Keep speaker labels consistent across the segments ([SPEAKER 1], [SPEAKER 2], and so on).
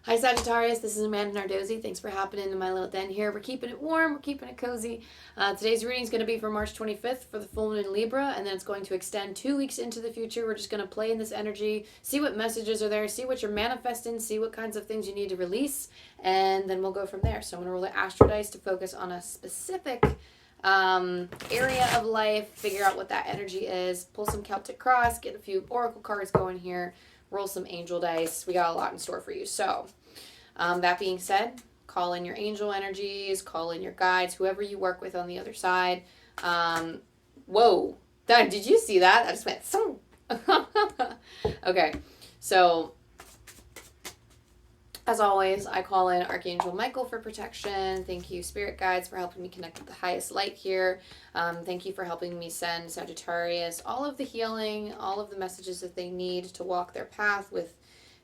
[SPEAKER 1] Hi Sagittarius, this is Amanda Nardozzi. Thanks for hopping into my little den here. We're keeping it warm, we're keeping it cozy. Today's reading is going to be for March 25th for the full moon in Libra, and then it's going to extend 2 weeks into the future. We're just going to play in this energy, see what messages are there, see what you're manifesting, see what kinds of things you need to release, and then we'll go from there. So I'm going to roll the astro dice to focus on a specific area of life, figure out what that energy is, pull some Celtic Cross, get a few oracle cards going here, roll some angel dice. We got a lot in store for you. So, that being said, call in your angel energies, call in your guides, whoever you work with on the other side. Whoa. Did you see that? I just went, so. Okay. So, as always, I call in Archangel Michael for protection. Thank you, Spirit Guides, for helping me connect with the highest light here. Thank you for helping me send Sagittarius all of the healing, all of the messages that they need to walk their path with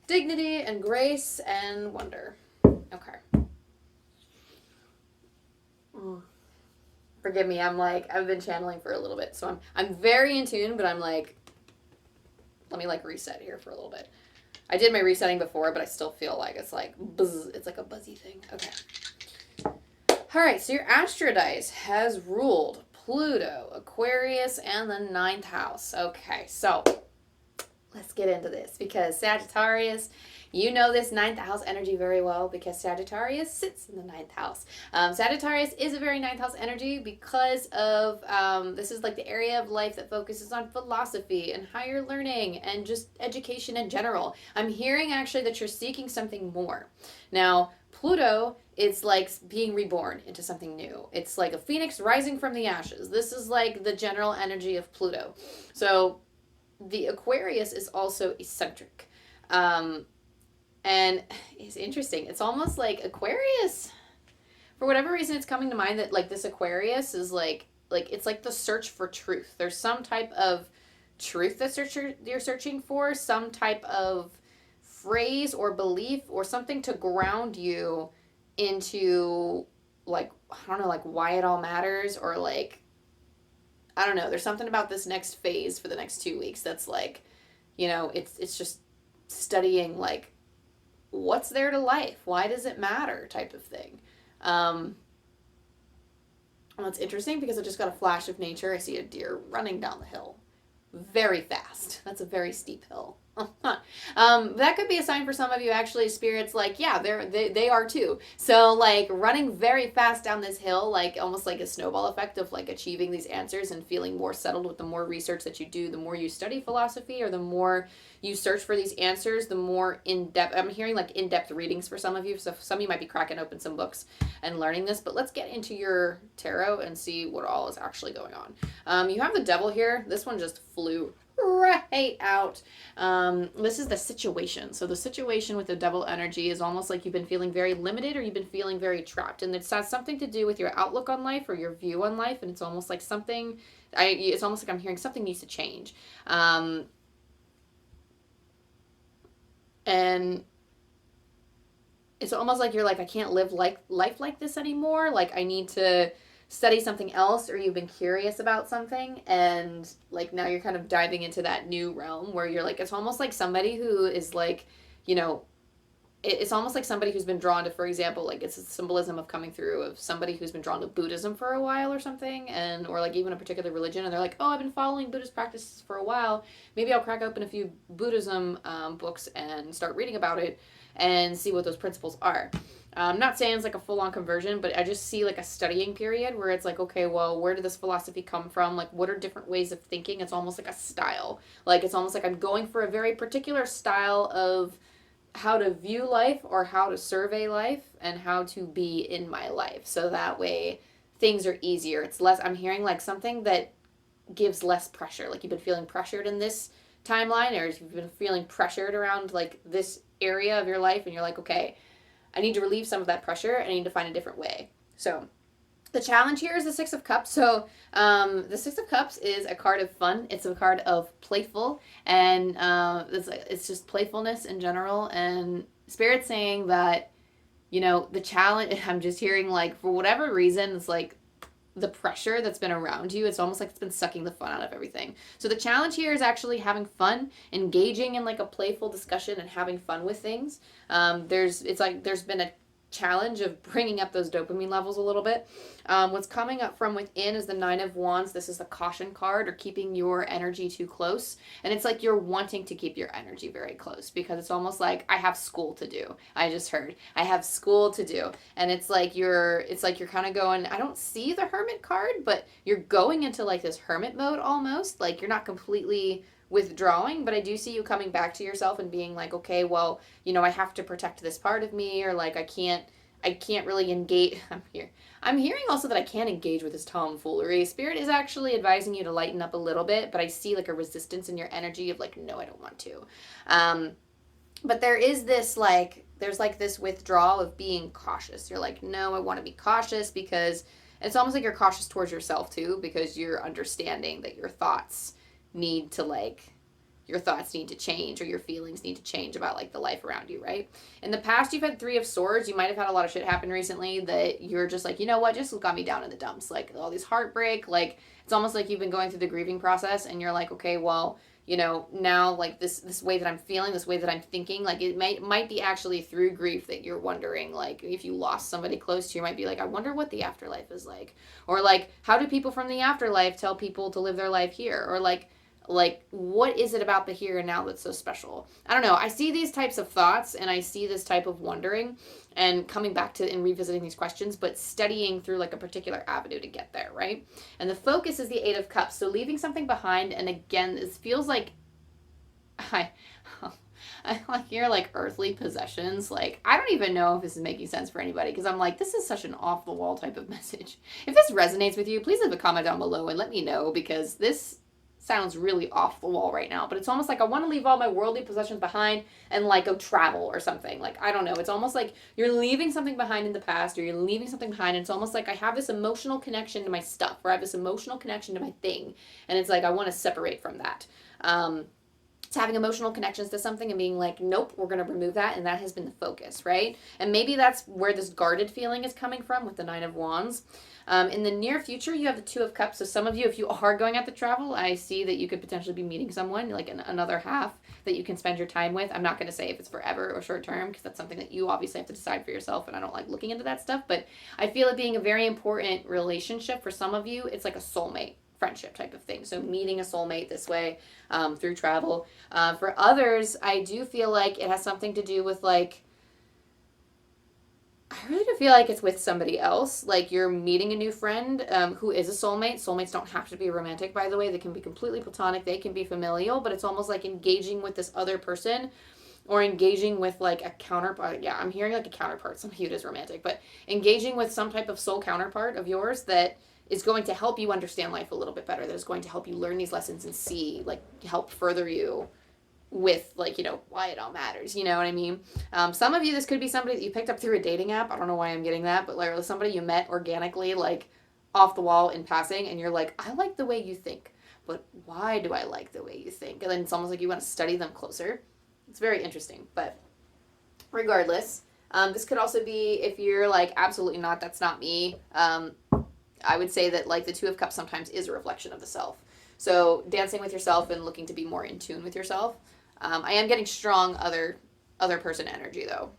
[SPEAKER 1] dignity and grace and wonder. Okay. Forgive me, I've been channeling for a little bit, so I'm very in tune, but I'm like, let me reset here for a little bit. I did my resetting before, but I still feel like it's like buzz. It's like a buzzy thing. Okay. All right, so your astro dice has ruled Pluto, Aquarius, and the 9th house. Okay, so let's get into this because Sagittarius, you know this 9th house energy very well because Sagittarius sits in the 9th house. Sagittarius is a very 9th house energy because of, this is like the area of life that focuses on philosophy and higher learning and just education in general. I'm hearing actually that you're seeking something more. Now, Pluto, it's like being reborn into something new. It's like a phoenix rising from the ashes. This is like the general energy of Pluto. So the Aquarius is also eccentric. And it's interesting. It's almost like Aquarius, for whatever reason, it's coming to mind that like this Aquarius is like it's like the search for truth. There's some type of truth that you're searching for, some type of phrase or belief or something to ground you into like, I don't know, like why it all matters, or like, I don't know. There's something about this next phase for the next 2 weeks that's like, it's just studying like what's there to life, why does it matter type of thing. Well, it's interesting because I just got a flash of nature. I see a deer running down the hill very fast. That's a very steep hill. That could be a sign for some of you, actually. Spirits, like, yeah, they are too. So like running very fast down this hill, like almost like a snowball effect of like achieving these answers and feeling more settled with the more research that you do, the more you study philosophy, or the more you search for these answers, the more in-depth. I'm hearing like in-depth readings for some of you. So some of you might be cracking open some books and learning this, but let's get into your tarot and see what all is actually going on. You have the devil here. This one just flew right out. This is the situation. So the situation with the devil energy is almost like you've been feeling very limited, or you've been feeling very trapped, and it has something to do with your outlook on life or your view on life. And it's almost like it's almost like I'm hearing something needs to change. And it's almost like you're like, I can't live life like this anymore. Like I need to study something else, or you've been curious about something, and like now you're kind of diving into that new realm where you're like, it's almost like somebody who is like, it's almost like somebody who's been drawn to, for example, like it's a symbolism of coming through of somebody who's been drawn to Buddhism for a while or something, and or like even a particular religion, and they're like, oh, I've been following Buddhist practices for a while, maybe I'll crack open a few Buddhism books and start reading about it and see what those principles are. I'm not saying it's like a full-on conversion, but I just see like a studying period where it's like, okay, well, where did this philosophy come from? Like, what are different ways of thinking? It's almost like a style. Like, it's almost like I'm going for a very particular style of how to view life, or how to survey life, and how to be in my life. So that way things are easier. It's less, I'm hearing like something that gives less pressure. Like you've been feeling pressured in this timeline, or you've been feeling pressured around like this area of your life, and you're like, okay, I need to relieve some of that pressure, and I need to find a different way. So the challenge here is the Six of Cups. So the Six of Cups is a card of fun. It's a card of playful, and it's just playfulness in general. And Spirit's saying that, the challenge, I'm just hearing like, for whatever reason, it's like the pressure that's been around you. It's almost like it's been sucking the fun out of everything. So the challenge here is actually having fun, engaging in like a playful discussion and having fun with things. There's been a challenge of bringing up those dopamine levels a little bit. What's coming up from within is the Nine of Wands. This is the caution card, or keeping your energy too close. And it's like you're wanting to keep your energy very close, because it's almost like, I have school to do. I just heard I have school to do. And it's like you're kind of going, I don't see the Hermit card, but you're going into like this hermit mode almost. Like you're not completely withdrawing, but I do see you coming back to yourself and being like, okay, well, I have to protect this part of me, or like I can't really engage. I'm hearing also that I can't engage with this tomfoolery. Spirit is actually advising you to lighten up a little bit, but I see like a resistance in your energy of like, no, I don't want to. But there is this like, there's like this withdrawal of being cautious. You're like, no, I want to be cautious, because it's almost like you're cautious towards yourself too, because you're understanding that your thoughts need to change, or your feelings need to change about like the life around you, right? In the past, you've had Three of Swords. You might have had a lot of shit happen recently that you're just like, you know what, just got me down in the dumps. Like all these heartbreak, like it's almost like you've been going through the grieving process, and you're like, okay, well, now like this way that I'm feeling, this way that I'm thinking, like it might be actually through grief that you're wondering, like if you lost somebody close to you, might be like, I wonder what the afterlife is like, or like how do people from the afterlife tell people to live their life here, or like what is it about the here and now that's so special? I don't know. I see these types of thoughts, and I see this type of wondering and coming back to and revisiting these questions, but studying through like a particular avenue to get there, right? And the focus is the Eight of Cups. So leaving something behind, and again, this feels like I like hear like earthly possessions. Like I don't even know if this is making sense for anybody, because I'm like, this is such an off the wall type of message. If this resonates with you, please leave a comment down below and let me know, because this sounds really off the wall right now. But it's almost like I want to leave all my worldly possessions behind and like go travel or something. Like I don't know, it's almost like you're leaving something behind in the past, or you're leaving something behind, and it's almost like I have this emotional connection to my stuff, or I have this emotional connection to my thing, and it's like I want to separate from that. It's having emotional connections to something and being like, nope, we're going to remove that, and that has been the focus, right? And maybe that's where this guarded feeling is coming from with the Nine of Wands. In the near future, you have the Two of Cups. So some of you, if you are going out to travel, I see that you could potentially be meeting someone, like another half that you can spend your time with. I'm not going to say if it's forever or short term, because that's something that you obviously have to decide for yourself, and I don't like looking into that stuff. But I feel it being a very important relationship for some of you. It's like a soulmate friendship type of thing. So meeting a soulmate this way through travel. For others, I do feel like it has something to do with like, I really do feel like it's with somebody else. Like you're meeting a new friend who is a soulmate. Soulmates don't have to be romantic, by the way. They can be completely platonic. They can be familial, but it's almost like engaging with this other person, or engaging with like a counterpart. Yeah, I'm hearing like a counterpart. Some of you it is romantic, but engaging with some type of soul counterpart of yours that is going to help you understand life a little bit better. That is going to help you learn these lessons and see, like, help further you with, like, why it all matters. You know what I mean? Some of you, this could be somebody that you picked up through a dating app. I don't know why I'm getting that, but like somebody you met organically, like off the wall in passing, and you're like, I like the way you think, but why do I like the way you think? And then it's almost like you want to study them closer. It's very interesting, but regardless, this could also be if you're like, absolutely not, that's not me. I would say that like the Two of Cups sometimes is a reflection of the self. So dancing with yourself and looking to be more in tune with yourself. I am getting strong other person energy though,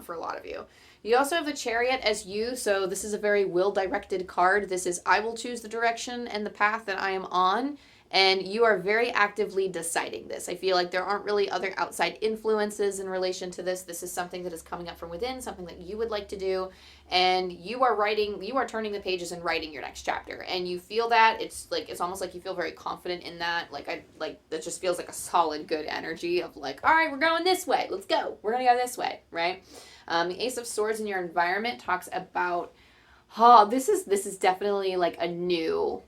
[SPEAKER 1] for a lot of you. You also have the Chariot as you, so this is a very will-directed card. This is, I will choose the direction and the path that I am on, and you are very actively deciding this. I feel like there aren't really other outside influences in relation to this. This is something that is coming up from within, something that you would like to do, and you are turning the pages and writing your next chapter, and you feel that. It's almost like you feel very confident in that. That just feels like a solid, good energy of like, all right, we're going this way. Let's go. We're going to go this way, right? The Ace of Swords in your environment talks about, this is definitely like a new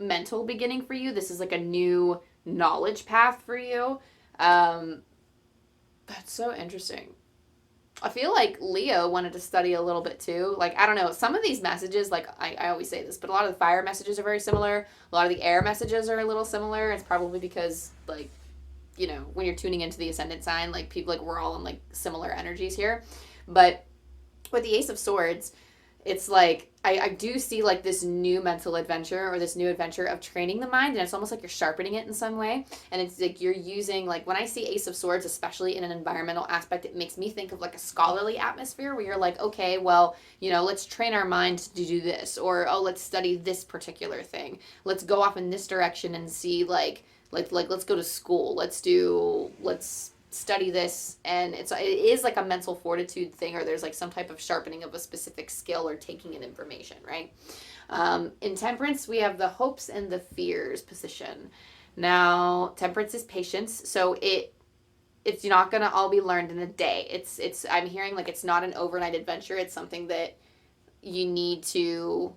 [SPEAKER 1] mental beginning for you. This is like a new knowledge path for you. That's so interesting. I feel like Leo wanted to study a little bit too. Like, I don't know, some of these messages, like I always say this, but a lot of the fire messages are very similar. A lot of the air messages are a little similar. It's probably because, like, when you're tuning into the ascendant sign, like people, like we're all in like similar energies here. But with the Ace of Swords, it's like I do see like this new mental adventure or this new adventure of training the mind, and it's almost like you're sharpening it in some way. And it's like you're using, like when I see Ace of Swords, especially in an environmental aspect, it makes me think of like a scholarly atmosphere where you're like, okay, well, let's train our mind to do this, or oh, let's study this particular thing. Let's go off in this direction and see like let's go to school. Let's study this, and it is like a mental fortitude thing, or there's like some type of sharpening of a specific skill or taking in information, right? In Temperance, we have the hopes and the fears position. Now, Temperance is patience, so it's not gonna all be learned in a day. It's I'm hearing like it's not an overnight adventure. It's something that you need to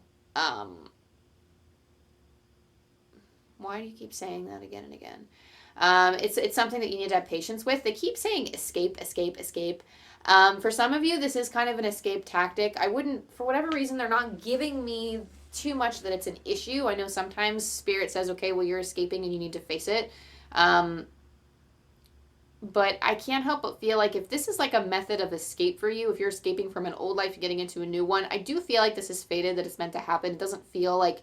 [SPEAKER 1] why do you keep saying that again and again? It's something that you need to have patience with. They keep saying escape, escape, escape. For some of you, this is kind of an escape tactic. I wouldn't, for whatever reason, they're not giving me too much that it's an issue. I know sometimes Spirit says, okay, well, you're escaping and you need to face it. But I can't help but feel like if this is like a method of escape for you, if you're escaping from an old life, getting into a new one, I do feel like this is fated, that it's meant to happen. It doesn't feel like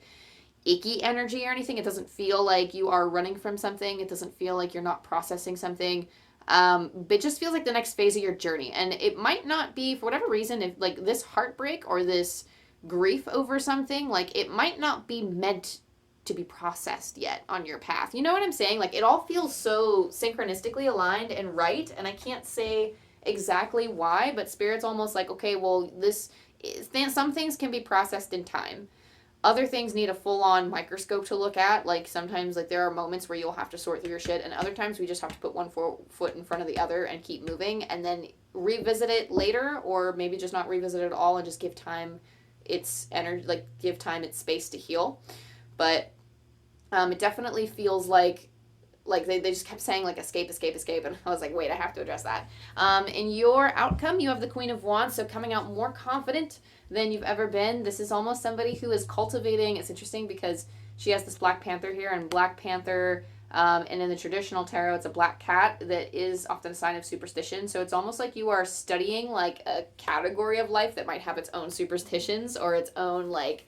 [SPEAKER 1] icky energy or anything. It doesn't feel like you are running from something. It doesn't feel like you're not processing something. It just feels like the next phase of your journey. And it might not be, for whatever reason, if like this heartbreak or this grief over something, like it might not be meant to be processed yet on your path. You know what I'm saying? Like it all feels so synchronistically aligned and right. And I can't say exactly why, but Spirit's almost like, okay, well, some things can be processed in time. Other things need a full-on microscope to look at. Like sometimes like there are moments where you'll have to sort through your shit, and other times we just have to put one foot in front of the other and keep moving, and then revisit it later, or maybe just not revisit it at all and just give time its energy, like give time its space to heal. But it definitely feels like they just kept saying like escape, escape, escape, and I was like, wait, I have to address that. In your outcome, you have the Queen of Wands, so coming out more confident than you've ever been. This is almost somebody who is cultivating. It's interesting because she has this Black Panther here, and Black Panther, and in the traditional tarot, it's a black cat that is often a sign of superstition. So it's almost like you are studying like a category of life that might have its own superstitions or its own like,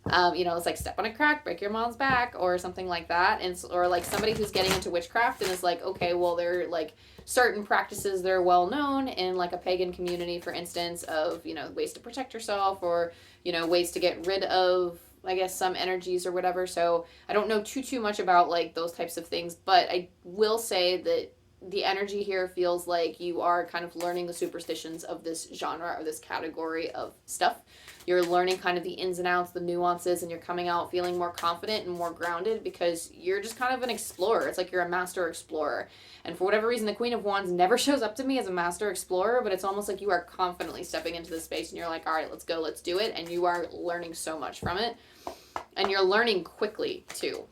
[SPEAKER 1] it's like step on a crack, break your mom's back, or something like that. And or like somebody who's getting into witchcraft and is like, okay, well, they're like certain practices that are well known in like a pagan community, for instance, of ways to protect yourself, or ways to get rid of, I guess, some energies or whatever. So I don't know too much about like those types of things, but I will say that the energy here feels like you are kind of learning the superstitions of this genre or this category of stuff. You're learning kind of the ins and outs, the nuances, and you're coming out feeling more confident and more grounded because you're just kind of an explorer. It's like you're a master explorer. And for whatever reason, the Queen of Wands never shows up to me as a master explorer, but it's almost like you are confidently stepping into this space and you're like, all right, let's go, let's do it. And you are learning so much from it. And you're learning quickly, too.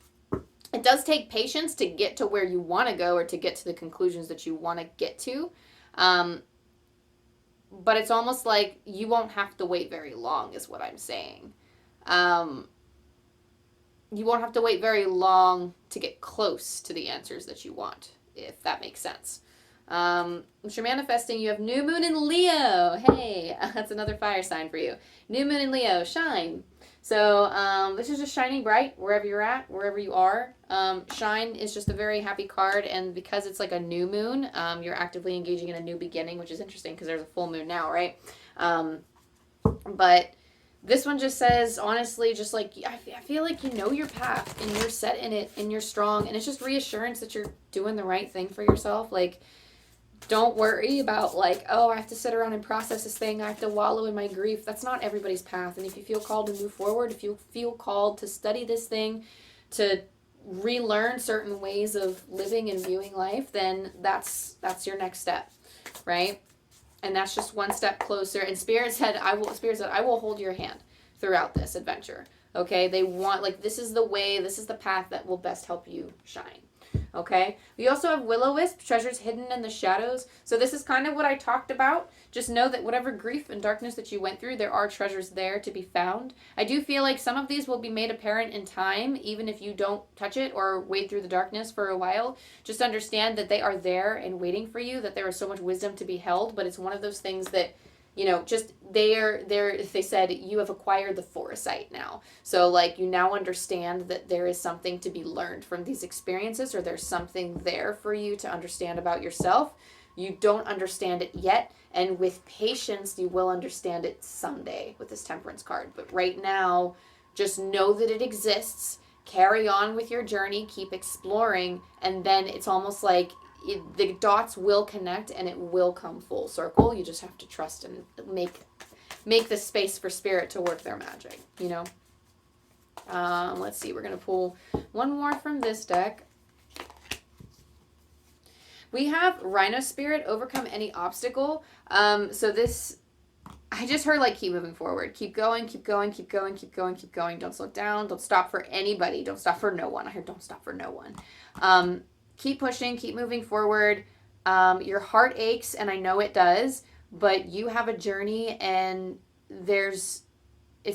[SPEAKER 1] It does take patience to get to where you want to go or to get to the conclusions that you want to get to. But it's almost like you won't have to wait very long is what I'm saying. You won't have to wait very long to get close to the answers that you want, if that makes sense. If you're manifesting, you have new moon in Leo. Hey, that's another fire sign for you. New moon in Leo, shine. So this is just shining bright wherever you're at, wherever you are. Shine is just a very happy card, and because it's like a new moon, you're actively engaging in a new beginning, which is interesting because there's a full moon now, right? But this one just says, honestly, just like, I feel like you know your path, and you're set in it, and you're strong, and it's just reassurance that you're doing the right thing for yourself. Like, don't worry about like, oh, I have to sit around and process this thing. I have to wallow in my grief. That's not everybody's path. And if you feel called to move forward, if you feel called to study this thing, to relearn certain ways of living and viewing life, then that's your next step, right? And that's just one step closer. And Spirit said, I will hold your hand throughout this adventure. Okay? They want, like, this is the way, this is the path that will best help you shine. Okay, we also have Will-O-Wisp, treasures hidden in the shadows. So this is kind of what I talked about. Just know that whatever grief and darkness that you went through, there are treasures there to be found. I do feel like some of these will be made apparent in time, even if you don't touch it or wade through the darkness for a while. Just understand that they are there and waiting for you, that there is so much wisdom to be held, but it's one of those things that you know, just they said you have acquired the foresight now. So like you now understand that there is something to be learned from these experiences, or there's something there for you to understand about yourself. You don't understand it yet, and with patience you will understand it someday with this Temperance card. But right now, just know that it exists. Carry on with your journey, keep exploring, and then it's almost like the dots will connect and it will come full circle. You just have to trust and make the space for spirit to work their magic, you know. Let's see, we're gonna pull one more from this deck. We have Rhino Spirit, overcome any obstacle. So this, I just heard like keep moving forward, keep going, keep going, keep going, keep going, keep going. Don't slow down, don't stop for anybody, don't stop for no one. I heard don't stop for no one. Keep pushing, keep moving forward. Your heart aches, and I know it does, but you have a journey, and it's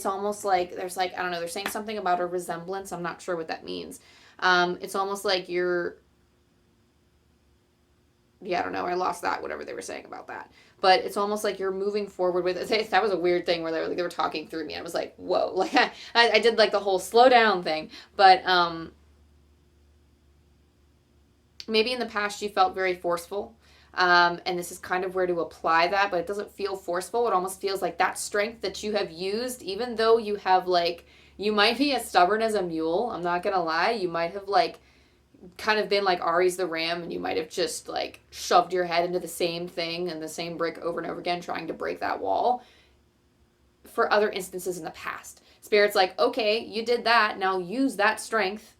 [SPEAKER 1] almost like there's like, I don't know, they're saying something about a resemblance. I'm not sure what that means. It's almost like I don't know, I lost that, whatever they were saying about that. But it's almost like you're moving forward with it. That was a weird thing where they were talking through me. I was like, whoa, like I did like the whole slow down thing. But maybe in the past you felt very forceful. And this is kind of where to apply that, but it doesn't feel forceful. It almost feels like that strength that you have used, even though you have like, you might be as stubborn as a mule. I'm not going to lie. You might have like kind of been like Ari's the ram, and you might have just like shoved your head into the same thing and the same brick over and over again, trying to break that wall for other instances in the past. Spirit's like, okay, you did that. Now use that strength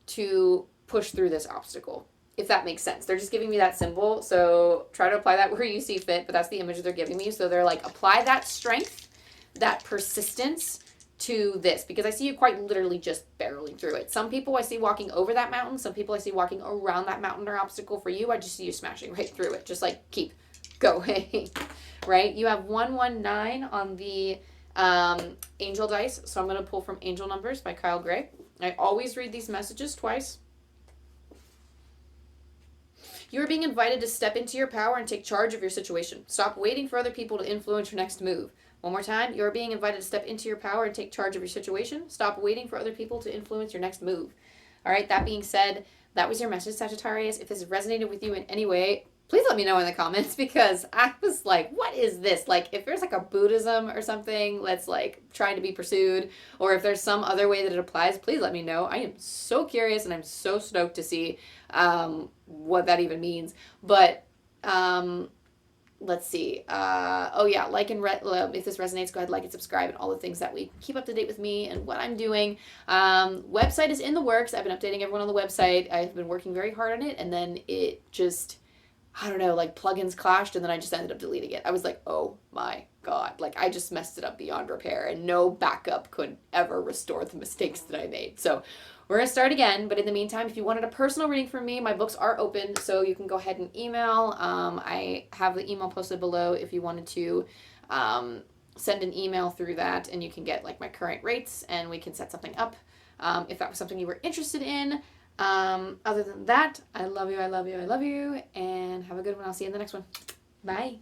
[SPEAKER 1] to push through this obstacle. If that makes sense. They're just giving me that symbol, so try to apply that where you see fit, but that's the image they're giving me. So they're like, apply that strength, that persistence to this, because I see you quite literally just barreling through it. Some people I see walking over that mountain. Some people I see walking around that mountain or obstacle. For you, I just see you smashing right through it. Just like, keep going, right? You have 119 on the angel dice, so I'm going to pull from Angel Numbers by Kyle Gray. I always read these messages twice. You are being invited to step into your power and take charge of your situation. Stop waiting for other people to influence your next move. One more time. You are being invited to step into your power and take charge of your situation. Stop waiting for other people to influence your next move. All right, that being said, that was your message, Sagittarius. If this resonated with you in any way, please let me know in the comments, because I was like, what is this? Like, if there's like a Buddhism or something that's like trying to be pursued, or if there's some other way that it applies, please let me know. I am so curious, and I'm so stoked to see what that even means. But let's see. Oh yeah, like and if this resonates, go ahead, like and subscribe, and all the things that we keep up to date with me and what I'm doing. Website is in the works. I've been updating everyone on the website. I've been working very hard on it, and then it just, I don't know, like plugins clashed, and then I just ended up deleting it. I was like, oh my God, like I just messed it up beyond repair, and no backup could ever restore the mistakes that I made. So we're going to start again, but in the meantime, if you wanted a personal reading from me, my books are open, so you can go ahead and email. I have the email posted below if you wanted to send an email through that, and you can get like my current rates, and we can set something up if that was something you were interested in. Other than that, I love you, I love you, I love you, and have a good one. I'll see you in the next one. Bye.